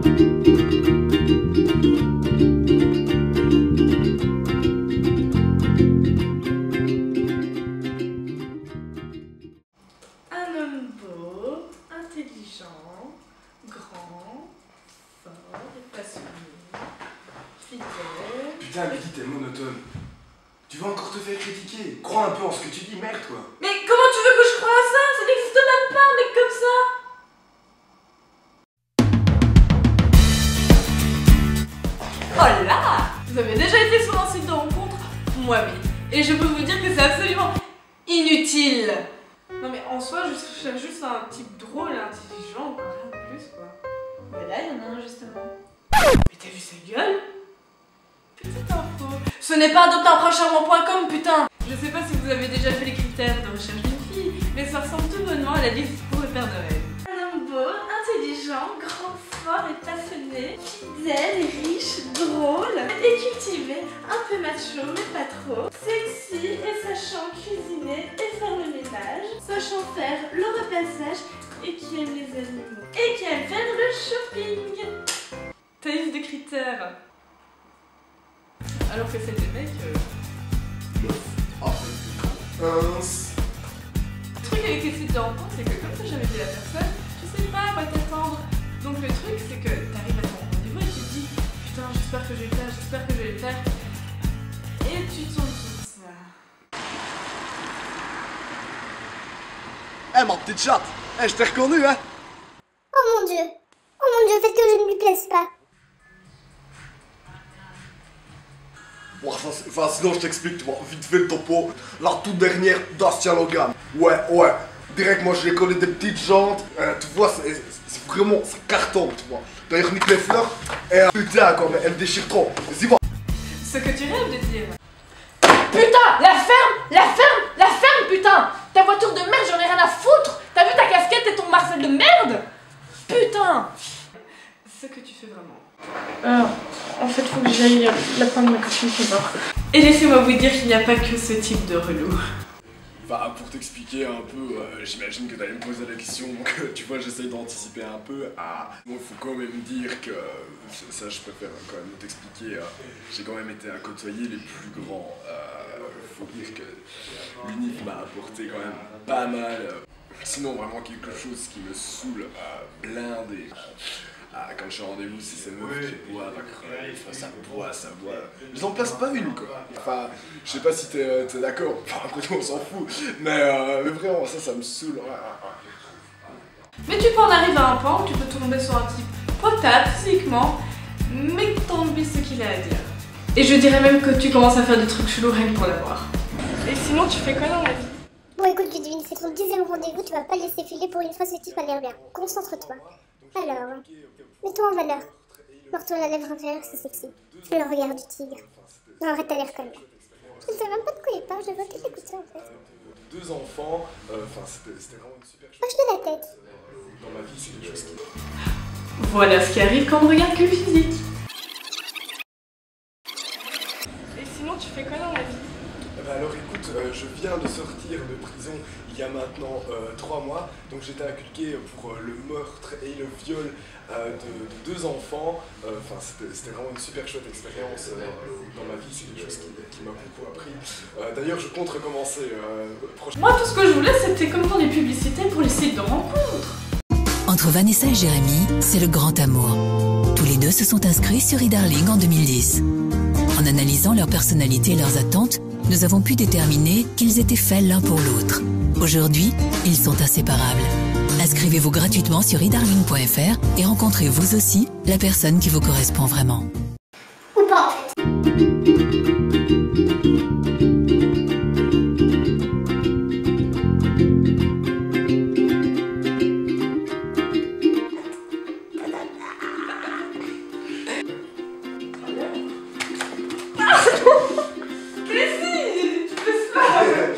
Un homme beau, intelligent, grand, fort et passionné, fidèle... Putain, Lydie, t'es monotone. Tu vas encore te faire critiquer. Crois un peu en ce que tu dis, merde, quoi. Mais comment tu veux que je croie à ça? Ça n'existe même pas, un mec comme ça! Oh là! Vous avez déjà été sur un site de rencontre? Moi oui. Et je peux vous dire que c'est absolument inutile. Non mais en soi, je cherche juste un type drôle, intelligent, quoi, rien de plus, quoi. Mais là, il y en a un justement. Mais t'as vu sa gueule? Petite info. Ce n'est pas adopteunprochecharmant.com, putain! Je sais pas si vous avez déjà fait les critères de recherche d'une fille, mais ça ressemble tout bonnement à la liste pour le Père Noël. Un homme beau, intelligent, grand, fort et passionné, fidèle, riche, drôle, et cultivé, un peu macho mais pas trop, sexy et sachant cuisiner et faire le ménage, sachant faire le repassage et qui aime les animaux, et qui aime faire le shopping. Ta liste de critères. Alors que c'est des mecs... Le truc avec les sites de rencontre, c'est que comme t'as jamais vu la personne, tu sais pas à quoi t'attendre. Donc le truc, c'est que t'arrives à ton rendez-vous et tu te dis putain, j'espère que je vais le faire, j'espère que je vais le faire. Et tu tombes sur ça. Eh, ma petite chatte. Eh, je t'ai reconnu, hein. Oh mon dieu, faites que je ne lui plaise pas. Bon, enfin, sinon je t'explique, tu vois, vite fait le topo. La toute dernière Dacia Logan. Ouais. Direct, moi je les connais des petites jantes. Tu vois, c'est vraiment, ça cartonne, tu vois. D'ailleurs, nique les fleurs. Et putain, quoi, mais elle déchire trop. Vas-y, va. Ce que tu rêves de dire. Putain, la ferme, putain! Ta voiture de merde, j'en ai rien à foutre! T'as vu ta casquette et ton Marcel de merde? Putain! Ce que tu fais vraiment. En fait, faut que j'aille la prendre ma copine qui est morte. Et laissez-moi vous dire qu'il n'y a pas que ce type de relou. Enfin, pour t'expliquer un peu, j'imagine que t'allais me poser la question, donc tu vois, j'essaye d'anticiper un peu. Bon, faut quand même dire que, ça je préfère quand même t'expliquer, j'ai quand même été à côtoyer les plus grands. Faut dire que l'UNIF m'a apporté quand même pas mal. Sinon, vraiment quelque chose qui me saoule, blindé. Quand je suis en rendez-vous, c'est ces meufs qui boivent à crever, ça boit. Ils en placent pas une, quoi. Enfin, je sais pas si t'es d'accord, enfin après tout on s'en fout, mais vraiment ça me saoule. Mais tu peux en arriver à un point où tu peux tomber sur un type potable physiquement, mais que t'as envie ce qu'il a à dire. Et je dirais même que tu commences à faire des trucs chelous rien que pour l'avoir. Et sinon, tu fais quoi dans la vie? Bon écoute Ludivine, c'est ton 10e rendez-vous, tu vas pas laisser filer pour une fois, ce type a l'air bien. Concentre-toi. Alors, mets-toi en valeur. Mord-toi la lèvre inférieure, c'est sexy. Fais le regard du tigre. Non, arrête ta l'air comme ça. Je ne sais même pas de quoi il parle, je vois que t'écoutes ça en fait. 2 enfants, enfin c'était vraiment une super chose. Hoche de la tête. Dans ma vie, c'est quelque chose qui... Voilà ce qui arrive quand on regarde que le physique. Et sinon, tu fais quoi dans la vie? Alors écoute, je viens de sortir de prison il y a maintenant 3 mois, donc j'étais inculqué pour le meurtre et le viol de 2 enfants. Enfin, c'était vraiment une super chouette expérience dans ma vie, c'est quelque chose qui m'a beaucoup appris. D'ailleurs, je compte recommencer prochainement. Moi, tout ce que je voulais, c'était comme dans les publicités pour les sites de rencontres. Entre Vanessa et Jérémy, c'est le grand amour. Tous les deux se sont inscrits sur eDarling en 2010. En analysant leur personnalité et leurs attentes, nous avons pu déterminer qu'ils étaient faits l'un pour l'autre. Aujourd'hui, ils sont inséparables. Inscrivez-vous gratuitement sur eDarling.fr et rencontrez vous aussi la personne qui vous correspond vraiment. Ou pas en fait.